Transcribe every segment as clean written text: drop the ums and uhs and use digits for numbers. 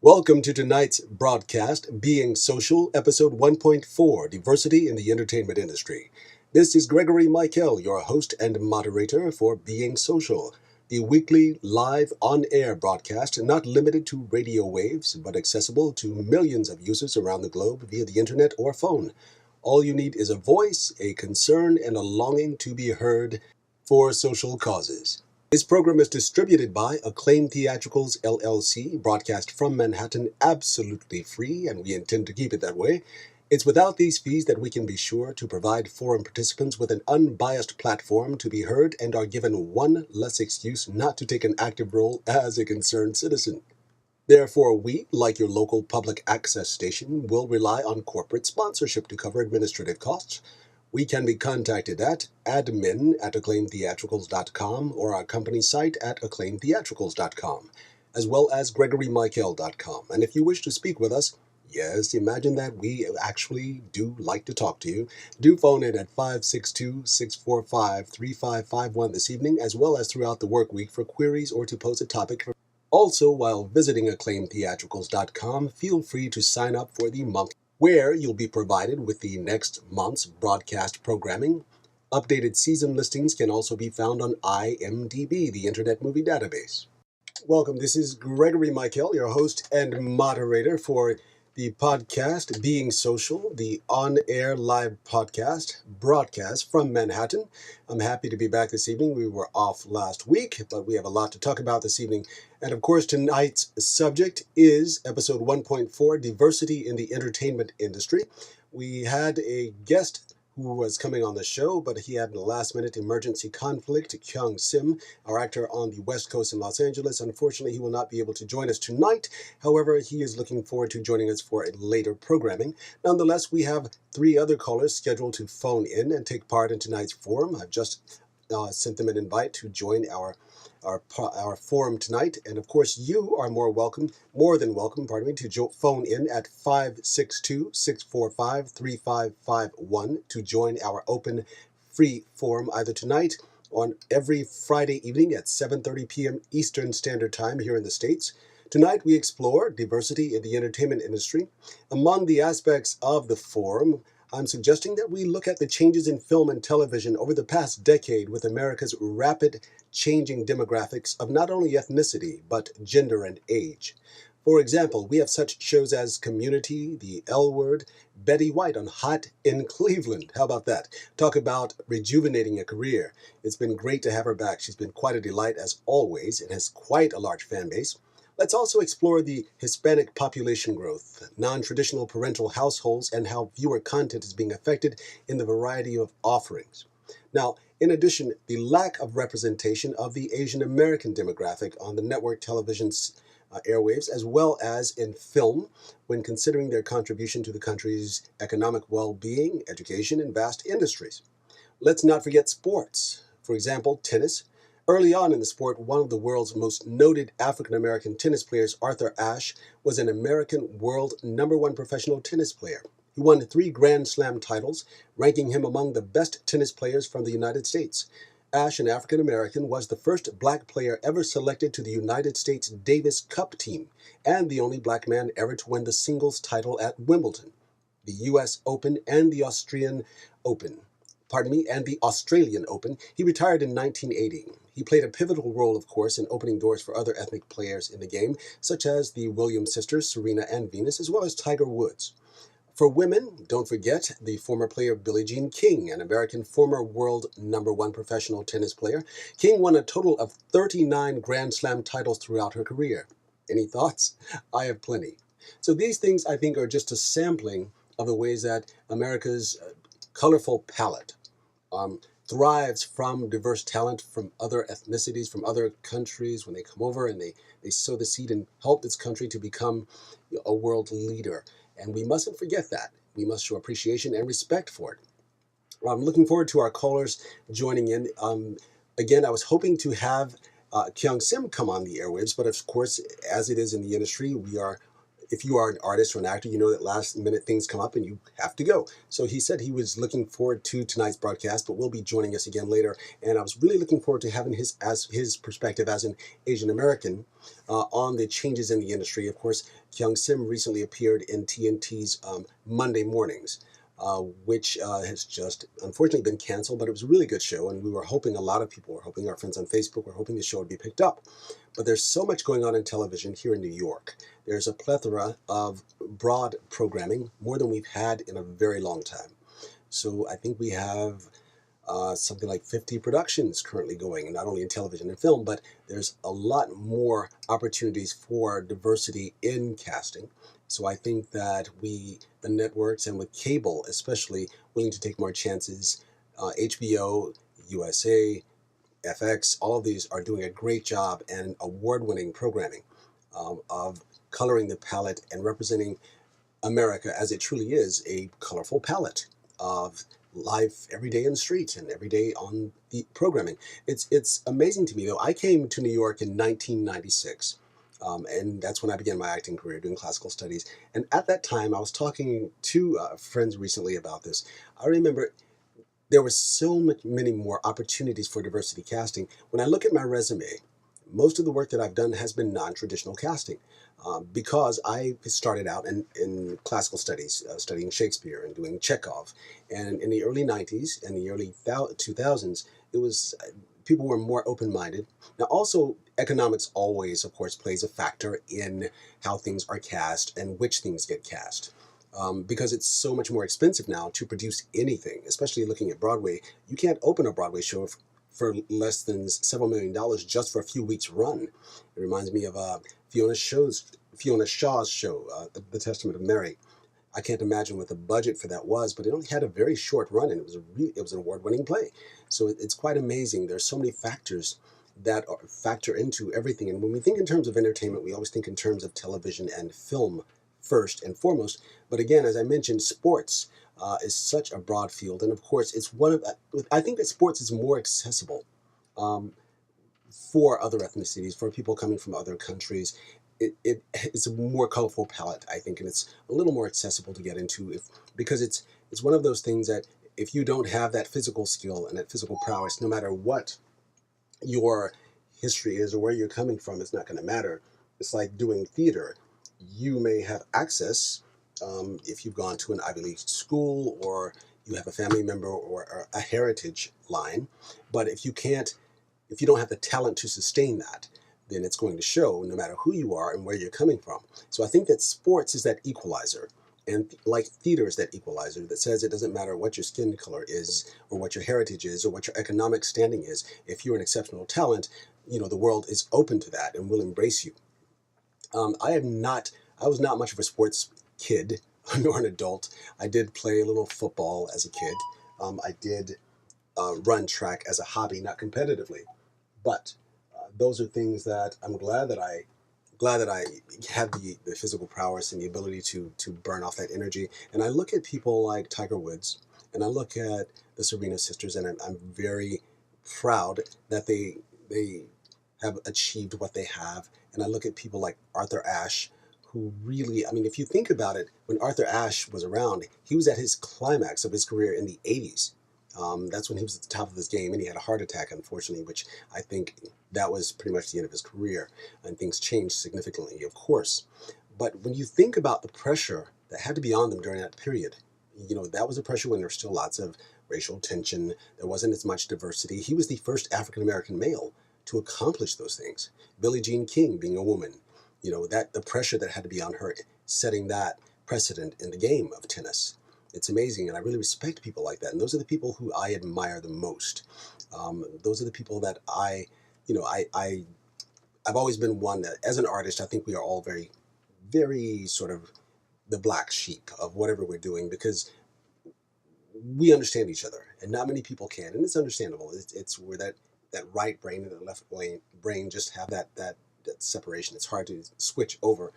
Welcome to tonight's broadcast, Being Social, Episode 1.4, Diversity in the Entertainment Industry. This is Gregory Mikell, your host and moderator for Being Social, the weekly live on-air broadcast not limited to radio waves, but accessible to millions of users around the globe via the internet or phone. All you need is a voice, a concern, and a longing to be heard for social causes. This program is distributed by Acclaim Theatricals LLC, broadcast from Manhattan absolutely free, and we intend to keep it that way. It's without these fees that we can be sure to provide forum participants with an unbiased platform to be heard and are given one less excuse not to take an active role as a concerned citizen. Therefore, we, like your local public access station, will rely on corporate sponsorship to cover administrative costs. We can be contacted at admin@acclaimtheatricals.com or our company site at acclaimtheatricals.com, as well as gregorymikell.com. And if you wish to speak with us, yes, imagine that we actually do like to talk to you, do phone in at 562-645-3551 this evening, as well as throughout the work week for queries or to pose a topic. Also, while visiting acclaimtheatricals.com, feel free to sign up for the month where you'll be provided with the next month's broadcast programming. Updated season listings can also be found on IMDb, the Internet Movie Database. Welcome. This is Gregory Mikell, your host and moderator for the podcast Being Social, the on-air live podcast broadcast from Manhattan. I'm happy to be back this evening. We were off last week, but we have a lot to talk about this evening. And of course, tonight's subject is episode 1.4, Diversity in the Entertainment Industry. We had a guest who was coming on the show, but he had a last-minute emergency conflict. Kyung Sim, our actor on the West Coast in Los Angeles. Unfortunately, he will not be able to join us tonight. However, he is looking forward to joining us for a later programming. Nonetheless, we have three other callers scheduled to phone in and take part in tonight's forum. I've just sent them an invite to join our forum tonight. And of course, you are more than welcome, to phone in at 562-645-3551 to join our open free forum either tonight on every Friday evening at 7:30 p.m. Eastern Standard Time here in the States. Tonight, we explore diversity in the entertainment industry. Among the aspects of the forum, I'm suggesting that we look at the changes in film and television over the past decade with America's rapid changing demographics of not only ethnicity, but gender and age. For example, we have such shows as Community, The L Word, Betty White on Hot in Cleveland. How about that? Talk about rejuvenating a career. It's been great to have her back. She's been quite a delight as always and has quite a large fan base. Let's also explore the Hispanic population growth, non-traditional parental households, and how viewer content is being affected in the variety of offerings. Now, in addition, the lack of representation of the Asian American demographic on the network television's airwaves, as well as in film, when considering their contribution to the country's economic well-being, education, and vast industries. Let's not forget sports. For example, tennis. Early on in the sport, one of the world's most noted African-American tennis players, Arthur Ashe, was an American world #1 professional tennis player. He won 3 Grand Slam titles, ranking him among the best tennis players from the United States. Ashe, an African-American, was the first black player ever selected to the United States Davis Cup team, and the only black man ever to win the singles title at Wimbledon, the U.S. Open, and the Australian Open. And the Australian Open. He retired in 1980. He played a pivotal role, of course, in opening doors for other ethnic players in the game, such as the Williams sisters, Serena and Venus, as well as Tiger Woods. For women, don't forget the former player Billie Jean King, an American former world #1 professional tennis player. King won a total of 39 Grand Slam titles throughout her career. Any thoughts? I have plenty. So these things, I think, are just a sampling of the ways that America's colorful palette thrives from diverse talent from other ethnicities, from other countries when they come over and they sow the seed and help this country to become a world leader. And we mustn't forget that. We must show appreciation and respect for it. I'm looking forward to our callers joining in. Again, I was hoping to have Kyung Sim come on the airwaves, but of course, as it is in the industry, we are if you are an artist or an actor, you know that last minute things come up and you have to go. So he said he was looking forward to tonight's broadcast, but will be joining us again later. And I was really looking forward to having his perspective as an Asian American on the changes in the industry. Of course, Kyung Sim recently appeared in TNT's Monday Mornings. Which has just unfortunately been canceled, but it was a really good show, and we were hoping, a lot of people were hoping, our friends on Facebook were hoping the show would be picked up. But there's so much going on in television here in New York. There's a plethora of broad programming, more than we've had in a very long time. So I think we have something like 50 productions currently going, not only in television and film, but there's a lot more opportunities for diversity in casting. So I think that the networks, and with cable especially, willing to take more chances. HBO, USA, FX, all of these are doing a great job and award-winning programming of coloring the palette and representing America as it truly is, a colorful palette of life every day in the street and every day on the programming. It's amazing to me, though. I came to New York in 1996. And that's when I began my acting career, doing classical studies. And at that time, I was talking to friends recently about this. I remember there were so many more opportunities for diversity casting. When I look at my resume, most of the work that I've done has been non-traditional casting, because I started out in classical studies, studying Shakespeare and doing Chekhov. And in the early 90s and the early 2000s, it was people were more open-minded. Now, also, economics always, of course, plays a factor in how things are cast and which things get cast. Because it's so much more expensive now to produce anything, especially looking at Broadway. You can't open a Broadway show for less than several $1 million just for a few weeks run. It reminds me of Fiona Shaw's show, The Testament of Mary. I can't imagine what the budget for that was, but it only had a very short run, and it was an award-winning play. So it's quite amazing. There's so many factors that factor into everything. And when we think in terms of entertainment, we always think in terms of television and film first and foremost. But again, as I mentioned, sports is such a broad field, and of course, it's I think that sports is more accessible for other ethnicities, for people coming from other countries. It's a more colorful palette, I think, and it's a little more accessible to get into, because it's one of those things that if you don't have that physical skill and that physical prowess, no matter what your history is or where you're coming from, it's not going to matter. It's like doing theater. You may have access if you've gone to an Ivy League school, or you have a family member or a heritage line, but if you don't have the talent to sustain that, then it's going to show no matter who you are and where you're coming from. So I think that sports is that equalizer, and like theater is that equalizer that says it doesn't matter what your skin color is, or what your heritage is, or what your economic standing is. If you're an exceptional talent, the world is open to that and will embrace you. I was not much of a sports kid nor an adult. I did play a little football as a kid. I did run track as a hobby, not competitively, but those are things that I'm glad that I had the physical prowess and the ability to burn off that energy. And I look at people like Tiger Woods, and I look at the Serena sisters, and I'm very proud that they have achieved what they have. And I look at people like Arthur Ashe, who really, I mean, if you think about it, when Arthur Ashe was around, he was at his climax of his career in the 80s. That's when he was at the top of his game, and he had a heart attack, unfortunately, which I think that was pretty much the end of his career, and things changed significantly, of course. But when you think about the pressure that had to be on them during that period, that was a pressure when there was still lots of racial tension, there wasn't as much diversity. He was the first African-American male to accomplish those things. Billie Jean King being a woman, that the pressure that had to be on her, setting that precedent in the game of tennis. It's amazing, and I really respect people like that. And those are the people who I admire the most. Those are the people that I've always been one that, as an artist, I think we are all very, very sort of the black sheep of whatever we're doing, because we understand each other, and not many people can, and it's understandable. It's where that right brain and the left brain just have that separation. It's hard to switch over.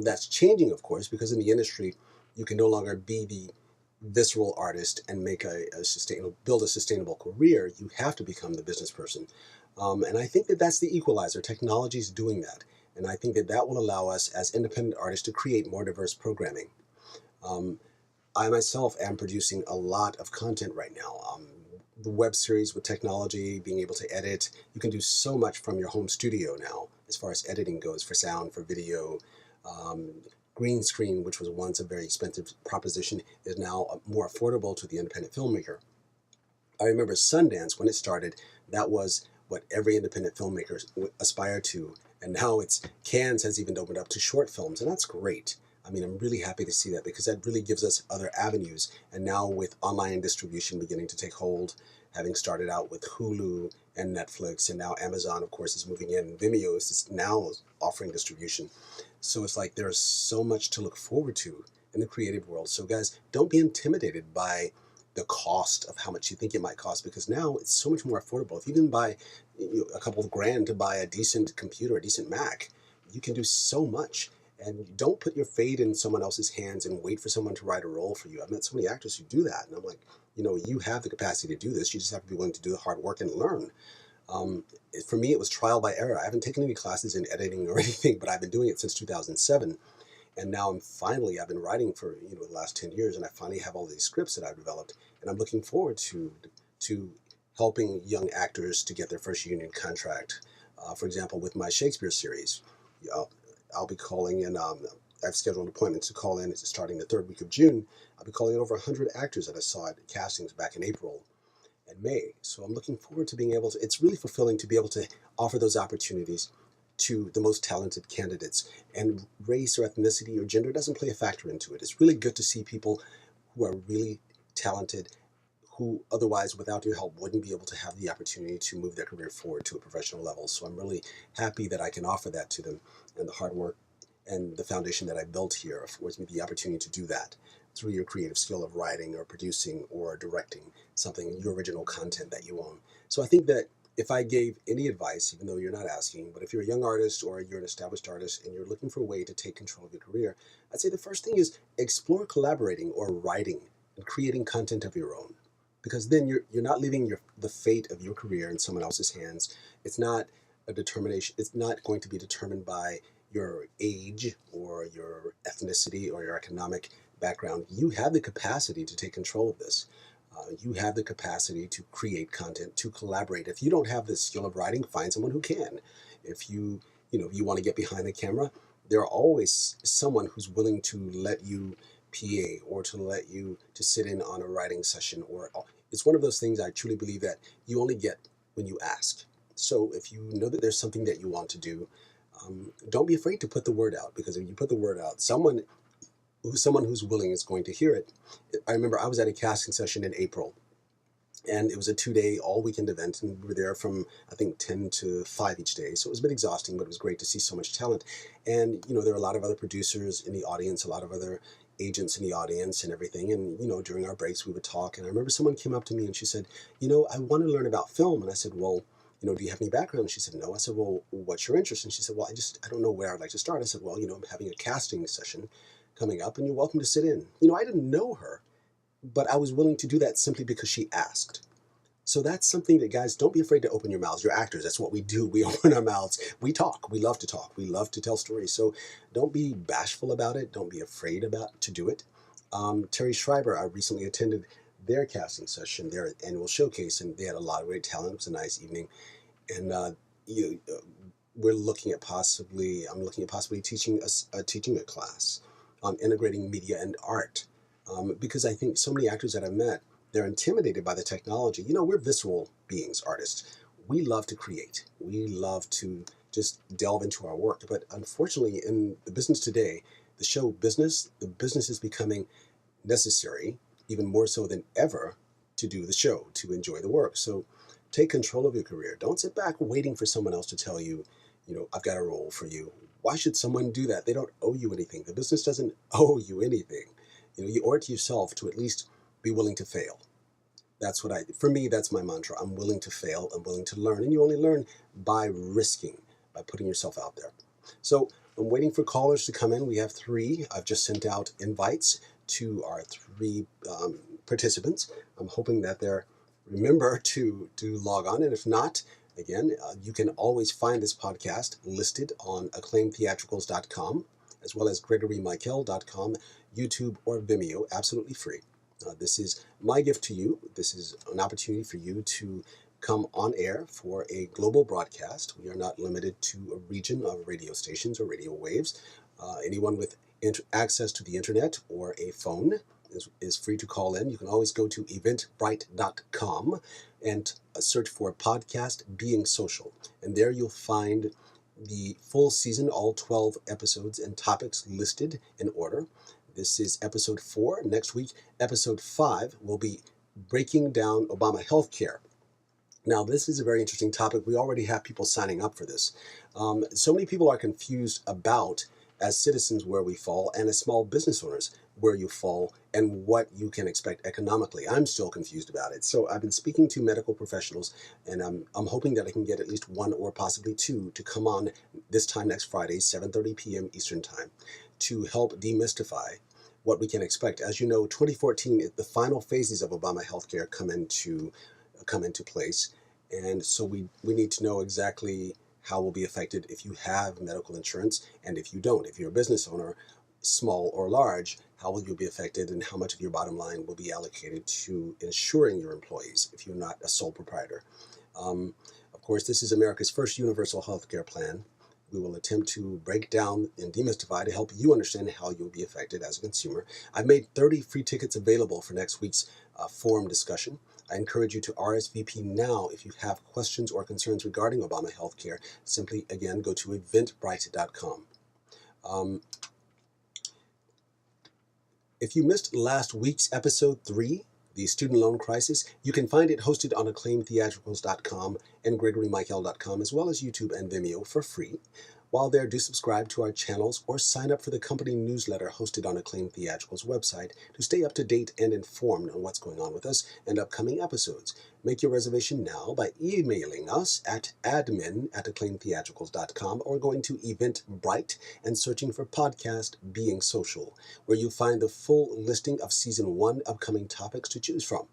That's changing, of course, because in the industry, you can no longer be the visceral artist and make build a sustainable career. You have to become the business person. And I think that that's the equalizer. Technology is doing that. And I think that that will allow us as independent artists to create more diverse programming. Um, I myself am producing a lot of content right now. The web series with technology, being able to edit, you can do so much from your home studio now as far as editing goes for sound, for video. Um, Green screen, which was once a very expensive proposition, is now more affordable to the independent filmmaker. I remember Sundance when it started, that was what every independent filmmaker aspired to. And now it's Cannes has even opened up to short films, and that's great. I mean, I'm really happy to see that because that really gives us other avenues. And now with online distribution beginning to take hold, having started out with Hulu and Netflix, and now Amazon, of course, is moving in. Vimeo is now offering distribution. So it's like there's so much to look forward to in the creative world. So guys, don't be intimidated by the cost of how much you think it might cost, because now it's so much more affordable. If you can buy a couple of grand to buy a decent computer, a decent Mac, you can do so much. And don't put your fate in someone else's hands and wait for someone to write a role for you. I've met so many actors who do that, and I'm like, you have the capacity to do this. You just have to be willing to do the hard work and learn. For me, it was trial by error. I haven't taken any classes in editing or anything, but I've been doing it since 2007. And now I've been writing for the last 10 years, and I finally have all these scripts that I've developed, and I'm looking forward to helping young actors to get their first union contract. For example, with my Shakespeare series, I'll be calling in. I've scheduled appointments to call in starting the third week of June. I'll be calling in over 100 actors that I saw at castings back in April and May. So I'm looking forward to being able to. It's really fulfilling to be able to offer those opportunities to the most talented candidates. And race or ethnicity or gender doesn't play a factor into it. It's really good to see people who are really talented, who otherwise, without your help, wouldn't be able to have the opportunity to move their career forward to a professional level. So I'm really happy that I can offer that to them, and the hard work and the foundation that I built here affords me the opportunity to do that through your creative skill of writing or producing or directing something, your original content that you own. So I think that if I gave any advice, even though you're not asking, but if you're a young artist or you're an established artist and you're looking for a way to take control of your career, I'd say the first thing is explore collaborating or writing and creating content of your own. Because then you're not leaving the fate of your career in someone else's hands. It's not a determination. It's not going to be determined by your age or your ethnicity or your economic background. You have the capacity to take control of this. You have the capacity to create content, to collaborate. If you don't have the skill of writing, find someone who can. If you want to get behind the camera, there are always someone who's willing to let you PA or to sit in on a writing session. Or it's one of those things I truly believe that you only get when you ask. So if you know that there's something that you want to do, don't be afraid to put the word out, because if you put the word out, someone who's willing is going to hear it. I remember I was at a casting session in April, and it was a 2-day all weekend event, and we were there from I think 10 to 5 each day. So it was a bit exhausting, but it was great to see so much talent. And there were a lot of other producers in the audience, a lot of other agents in the audience and everything. And during our breaks we would talk, and I remember someone came up to me and she said, I want to learn about film. And I said, well, do you have any background? And she said, no. I said, well, what's your interest? And she said, well, I don't know where I'd like to start. I said, well, I'm having a casting session coming up, and you're welcome to sit in. I didn't know her, but I was willing to do that simply because she asked. So that's something that, guys, don't be afraid to open your mouths. You're actors. That's what we do. We open our mouths. We talk. We love to talk. We love to tell stories. So don't be bashful about it. Don't be afraid to do it. Terry Schreiber, I recently attended their casting session, their annual showcase, and they had a lot of great talent. It was a nice evening. And I'm looking at possibly teaching a class on integrating media and art, because I think so many actors that I've met, they're intimidated by the technology. We're visceral beings, artists. We love to create. We love to just delve into our work. But unfortunately, in the business today, the business is becoming necessary, even more so than ever, to do the show, to enjoy the work. So take control of your career. Don't sit back waiting for someone else to tell you, I've got a role for you. Why should someone do that? They don't owe you anything. The business doesn't owe you anything. You owe it to yourself to at least be willing to fail. For me, that's my mantra. I'm willing to fail. I'm willing to learn. And you only learn by risking, by putting yourself out there. So I'm waiting for callers to come in. We have 3. I've just sent out invites to our 3 participants. I'm hoping that they're remember to log on. And if not, Again, you can always find this podcast listed on acclaimtheatricals.com, as well as gregorymikell.com, YouTube, or Vimeo, absolutely free. This is my gift to you. This is an opportunity for you to come on air for a global broadcast. We are not limited to a region of radio stations or radio waves. Anyone with access to the internet or a phone is free to call in. You can always go to eventbrite.com and search for podcast Being Social. And there you'll find the full season, all 12 episodes and topics listed in order. This is episode 4. Next week, episode 5 will be breaking down Obama healthcare. Now, this is a very interesting topic. We already have people signing up for this. So many people are confused about, as citizens, where we fall, and as small business owners, where you fall and what you can expect economically. I'm still confused about it. So I've been speaking to medical professionals, and I'm hoping that I can get at least one or possibly two to come on this time next Friday, 7:30 p.m. Eastern Time, to help demystify what we can expect. As you know, 2014, the final phases of Obama healthcare come into place. And so we need to know exactly how we'll be affected if you have medical insurance and if you don't. If you're a business owner, small or large, how will you be affected and how much of your bottom line will be allocated to insuring your employees if you're not a sole proprietor. Of course, this is America's first universal health care plan. We will attempt to break down and demystify to help you understand how you'll be affected as a consumer. I've made 30 free tickets available for next week's forum discussion. I encourage you to RSVP now if you have questions or concerns regarding Obama healthcare. Simply, again, go to eventbrite.com. If you missed last week's episode 3, the student loan crisis, you can find it hosted on acclaimtheatricals.com and gregorymikell.com, as well as YouTube and Vimeo for free. While there, do subscribe to our channels or sign up for the company newsletter hosted on Acclaim Theatricals website to stay up to date and informed on what's going on with us and upcoming episodes. Make your reservation now by emailing us at admin@acclaimtheatricals.com or going to Eventbrite and searching for podcast Being Social, where you'll find the full listing of Season 1 upcoming topics to choose from.